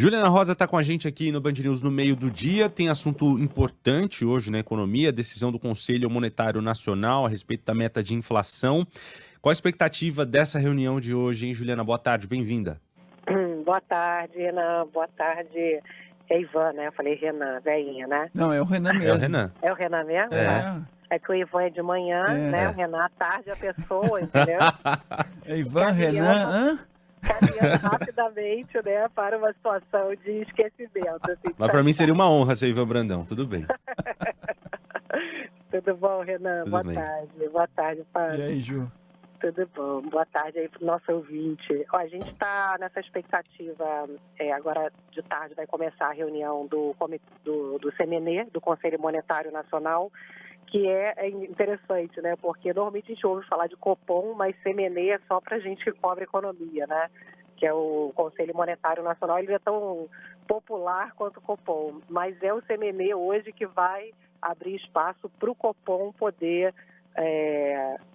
Juliana Rosa está com a gente aqui no Band News no meio do dia. Tem assunto importante hoje na economia, decisão do Conselho Monetário Nacional a respeito da meta de inflação. Qual a expectativa dessa reunião de hoje, hein, Juliana? Boa tarde, bem-vinda. Boa tarde, Renan. Boa tarde. É Ivan, né? Eu falei Renan, velhinha, né? Não, é o Renan mesmo. É o Renan. É o Renan mesmo? É. É que o Ivan é de manhã, né? É. O Renan à tarde, a pessoa, entendeu? É Ivan, Renan, Caminhando rapidamente, né? Para uma situação de esquecimento. Assim, Mas para mim seria uma honra ser Ivan Brandão, tudo bem. Tudo bom, Renan? Tudo Boa bem. tarde. Boa tarde, pai. E aí, Ju? Tudo bom. Boa tarde aí para o nosso ouvinte. Ó, a gente está nessa expectativa, agora de tarde vai começar a reunião do CMN, do Conselho Monetário Nacional, que é interessante, né? Porque normalmente a gente ouve falar de Copom, mas CMN é só para gente que cobre economia, né? Que é o Conselho Monetário Nacional, ele é tão popular quanto o Copom, mas é o CMN hoje que vai abrir espaço para o Copom poder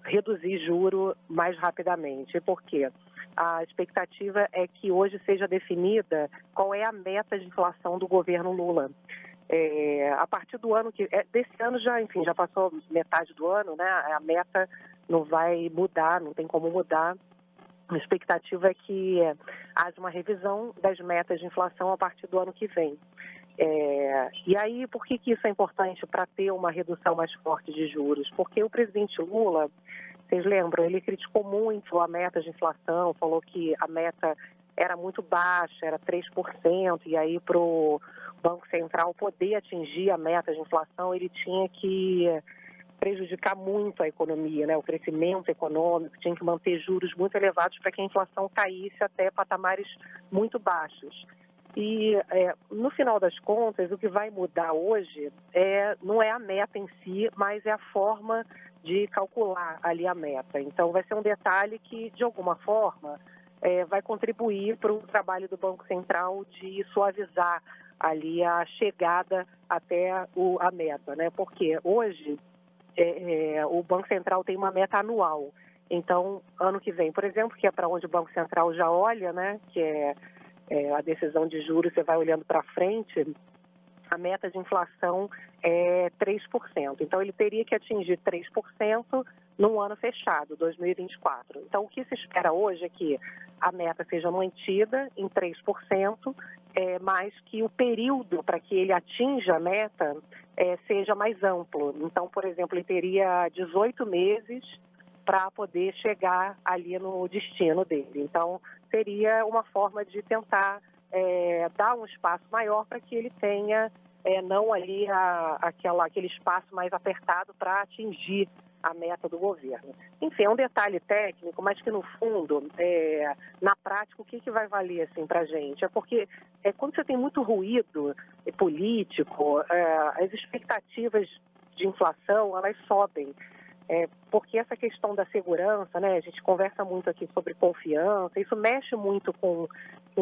reduzir juro mais rapidamente. Por quê? A expectativa é que hoje seja definida qual é a meta de inflação do governo Lula. A partir do ano desse ano já passou metade do ano, né? A meta não vai mudar, não tem como mudar. A expectativa é que haja uma revisão das metas de inflação a partir do ano que vem. E aí, por que isso é importante para ter uma redução mais forte de juros? Porque o presidente Lula, vocês lembram, ele criticou muito a meta de inflação, falou que a meta era muito baixa, era 3%, e aí para o Banco Central poder atingir a meta de inflação, ele tinha que prejudicar muito a economia, né? O crescimento econômico, tinha que manter juros muito elevados para que a inflação caísse até patamares muito baixos. E, no final das contas, o que vai mudar hoje não é a meta em si, mas é a forma de calcular ali a meta. Então, vai ser um detalhe que, de alguma forma, vai contribuir para o trabalho do Banco Central de suavizar ali a chegada até a meta, né? Porque hoje o Banco Central tem uma meta anual. Então, ano que vem, por exemplo, que é para onde o Banco Central já olha, né? Que é a decisão de juros, você vai olhando para frente, a meta de inflação é 3%. Então, ele teria que atingir 3% num ano fechado, 2024. Então, o que se espera hoje é que a meta seja mantida em 3%, mas que o período para que ele atinja a meta seja mais amplo. Então, por exemplo, ele teria 18 meses para poder chegar ali no destino dele. Então, seria uma forma de tentar dar um espaço maior para que ele tenha não ali aquele espaço mais apertado para atingir a meta do governo. Enfim, é um detalhe técnico, mas que no fundo, na prática, o que vai valer assim, para a gente? É porque quando você tem muito ruído político, as expectativas de inflação, elas sobem. Porque essa questão da segurança, né, a gente conversa muito aqui sobre confiança, isso mexe muito com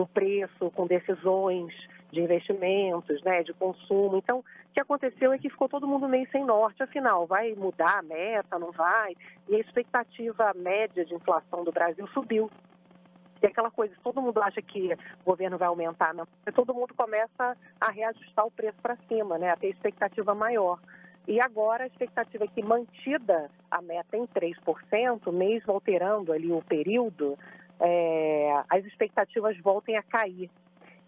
preço, com decisões de investimentos, né, de consumo. Então, o que aconteceu é que ficou todo mundo meio sem norte, afinal, vai mudar a meta, não vai? E a expectativa média de inflação do Brasil subiu. E aquela coisa, todo mundo acha que o governo vai aumentar, não, todo mundo começa a reajustar o preço para cima, né, a ter expectativa maior. E agora a expectativa é que, mantida a meta em 3%, mesmo alterando ali o período, as expectativas voltem a cair.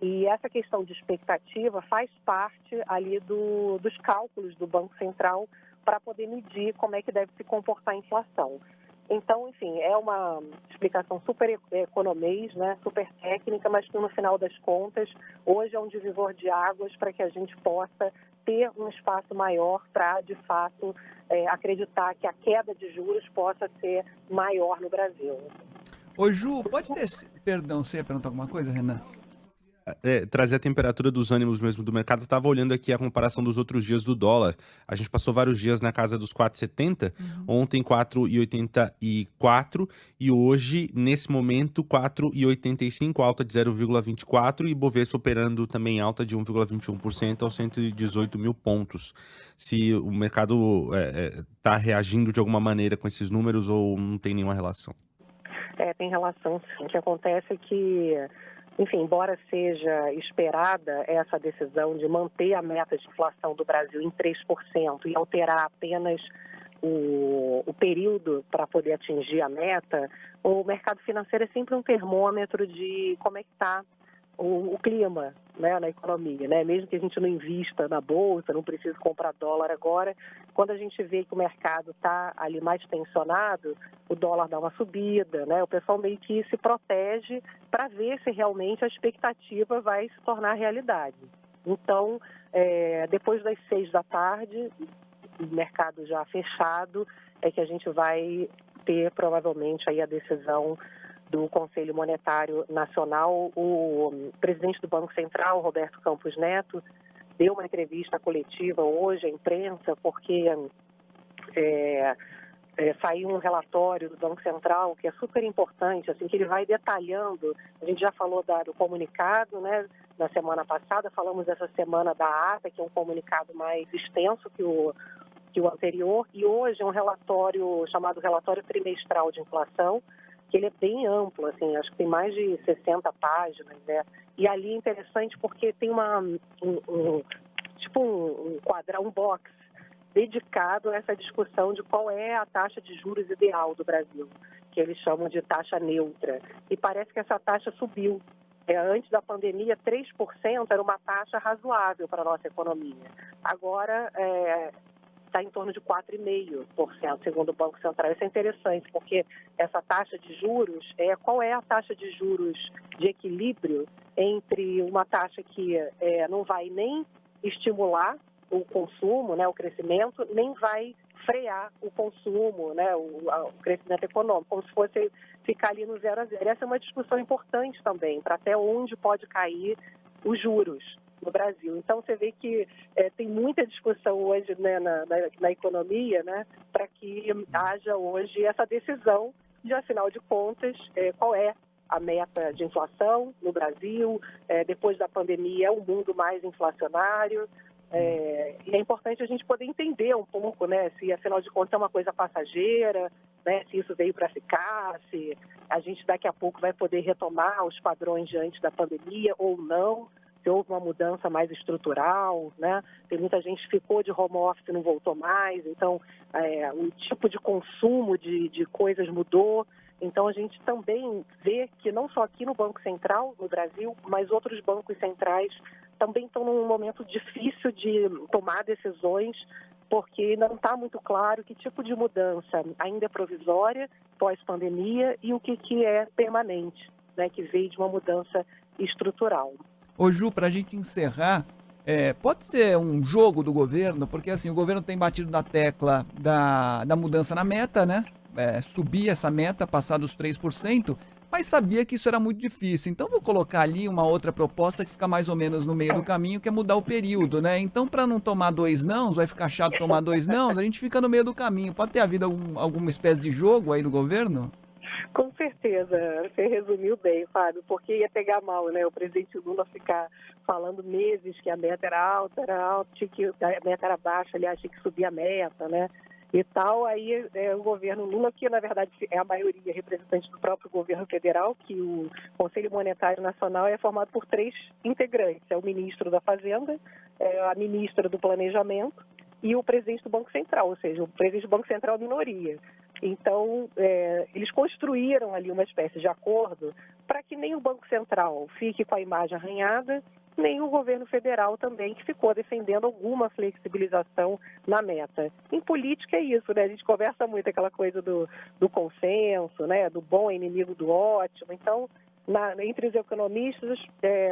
E essa questão de expectativa faz parte ali dos cálculos do Banco Central para poder medir como é que deve se comportar a inflação. Então, enfim, é uma explicação super economês, né, super técnica, mas que no final das contas, hoje é um divisor de águas para que a gente possa ter um espaço maior para, de fato, acreditar que a queda de juros possa ser maior no Brasil. Ô, Ju, pode ter... Perdão, você ia perguntar alguma coisa, Renan? Trazer a temperatura dos ânimos mesmo do mercado. Eu estava olhando aqui a comparação dos outros dias do dólar. A gente passou vários dias na casa dos 4,70, ontem 4,84 e hoje, nesse momento, 4,85, alta de 0,24 e Bovespa operando também alta de 1,21% aos 118 mil pontos. Se o mercado está reagindo de alguma maneira com esses números ou não tem nenhuma relação? Tem relação, sim. O que acontece é que enfim, embora seja esperada essa decisão de manter a meta de inflação do Brasil em 3% e alterar apenas o período para poder atingir a meta, o mercado financeiro é sempre um termômetro de como é que está o clima, né, na economia, né? Mesmo que a gente não invista na bolsa, não precise comprar dólar agora, quando a gente vê que o mercado está ali mais tensionado, o dólar dá uma subida, né? O pessoal meio que se protege para ver se realmente a expectativa vai se tornar realidade. Então, depois das 6 da tarde, o mercado já fechado, é que a gente vai ter provavelmente aí a decisão do Conselho Monetário Nacional. O presidente do Banco Central, Roberto Campos Neto, deu uma entrevista coletiva hoje à imprensa, porque saiu um relatório do Banco Central que é super importante, assim, que ele vai detalhando. A gente já falou do comunicado, né, na semana passada, falamos essa semana da ata, que é um comunicado mais extenso que o anterior, e hoje é um relatório chamado Relatório Trimestral de Inflação, que ele é bem amplo, assim, acho que tem mais de 60 páginas, né? E ali é interessante porque tem um quadrão, um box dedicado a essa discussão de qual é a taxa de juros ideal do Brasil, que eles chamam de taxa neutra. E parece que essa taxa subiu. Antes da pandemia, 3% era uma taxa razoável para a nossa economia. Agora, está em torno de 4,5%, segundo o Banco Central. Isso é interessante, porque essa taxa de juros, qual é a taxa de juros de equilíbrio entre uma taxa que não vai nem estimular o consumo, né, o crescimento, nem vai frear o consumo, né, o crescimento econômico, como se fosse ficar ali no 0 a 0. Essa é uma discussão importante também, para até onde pode cair os juros no Brasil. Então, você vê que tem muita discussão hoje, né, na economia, né, para que haja hoje essa decisão de, afinal de contas, qual é a meta de inflação no Brasil. Depois da pandemia, é um mundo mais inflacionário. E é importante a gente poder entender um pouco, né, se, afinal de contas, é uma coisa passageira, né, se isso veio para ficar, se a gente daqui a pouco vai poder retomar os padrões de antes da pandemia ou não, se houve uma mudança mais estrutural, né? Tem muita gente que ficou de home office e não voltou mais, então o tipo de consumo de coisas mudou. Então a gente também vê que não só aqui no Banco Central, no Brasil, mas outros bancos centrais também estão num momento difícil de tomar decisões, porque não está muito claro que tipo de mudança ainda é provisória, pós-pandemia, e o que é permanente, né, que veio de uma mudança estrutural. Ô Ju, para a gente encerrar, pode ser um jogo do governo, porque assim, o governo tem batido na tecla da mudança na meta, né? Subir essa meta, passar dos 3%, mas sabia que isso era muito difícil. Então vou colocar ali uma outra proposta que fica mais ou menos no meio do caminho, que é mudar o período, né? Então, para não tomar 2 nãos, vai ficar chato tomar 2 nãos, a gente fica no meio do caminho. Pode ter havido alguma espécie de jogo aí do governo? Com certeza, você resumiu bem, Fábio, porque ia pegar mal, né? O presidente Lula ficar falando meses que a meta era alta, tinha que a meta era baixa, aliás, tinha que subir a meta, né? E tal, aí o governo Lula, que na verdade é a maioria representante do próprio governo federal, que o Conselho Monetário Nacional é formado por 3 integrantes, é o ministro da Fazenda, a ministra do Planejamento e o presidente do Banco Central, ou seja, o presidente do Banco Central é a minoria. Então, eles construíram ali uma espécie de acordo para que nem o Banco Central fique com a imagem arranhada, nem o governo federal também, que ficou defendendo alguma flexibilização na meta. Em política é isso, né? A gente conversa muito aquela coisa do consenso, né? Do bom é inimigo do ótimo. Então, entre os economistas,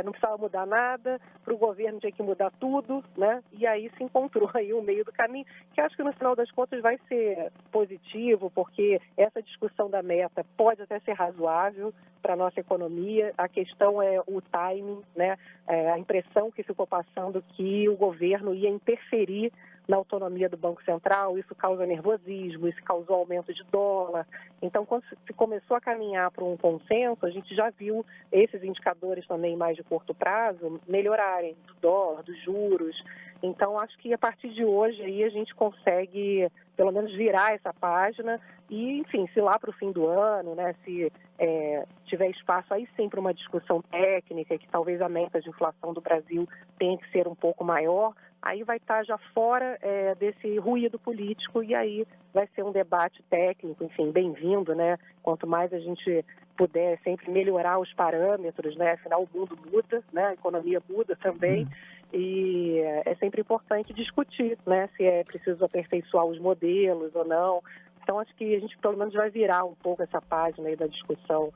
não precisava mudar nada, para o governo tinha que mudar tudo, né? E aí se encontrou aí um meio do caminho, que acho que no final das contas vai ser positivo, porque essa discussão da meta pode até ser razoável para a nossa economia. A questão é o timing, né? A impressão que ficou passando que o governo ia interferir na autonomia do Banco Central, isso causa nervosismo, isso causou aumento de dólar. Então, quando se começou a caminhar para um consenso, a gente já viu esses indicadores também mais de curto prazo melhorarem, do dólar, dos juros. Então, acho que a partir de hoje aí a gente consegue, pelo menos, virar essa página e, enfim, se lá para o fim do ano, né, se tiver espaço aí sim para uma discussão técnica, que talvez a meta de inflação do Brasil tenha que ser um pouco maior, aí vai estar já fora desse ruído político e aí vai ser um debate técnico, enfim, bem-vindo, né? Quanto mais a gente puder sempre melhorar os parâmetros, né? Afinal, o mundo muda, né? A economia muda também. E é sempre importante discutir, né, se é preciso aperfeiçoar os modelos ou não. Então, acho que a gente pelo menos vai virar um pouco essa página aí da discussão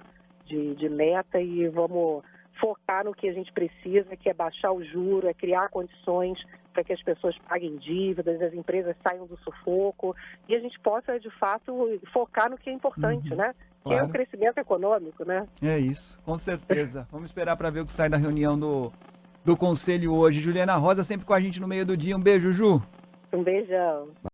de meta e vamos focar no que a gente precisa, que é baixar o juro, é criar condições para que as pessoas paguem dívidas, as empresas saiam do sufoco e a gente possa, de fato, focar no que é importante, né? Que é o crescimento econômico, né? É isso, com certeza. Vamos esperar para ver o que sai da reunião do Conselho hoje. Juliana Rosa sempre com a gente no meio do dia. Um beijo, Ju. Um beijão.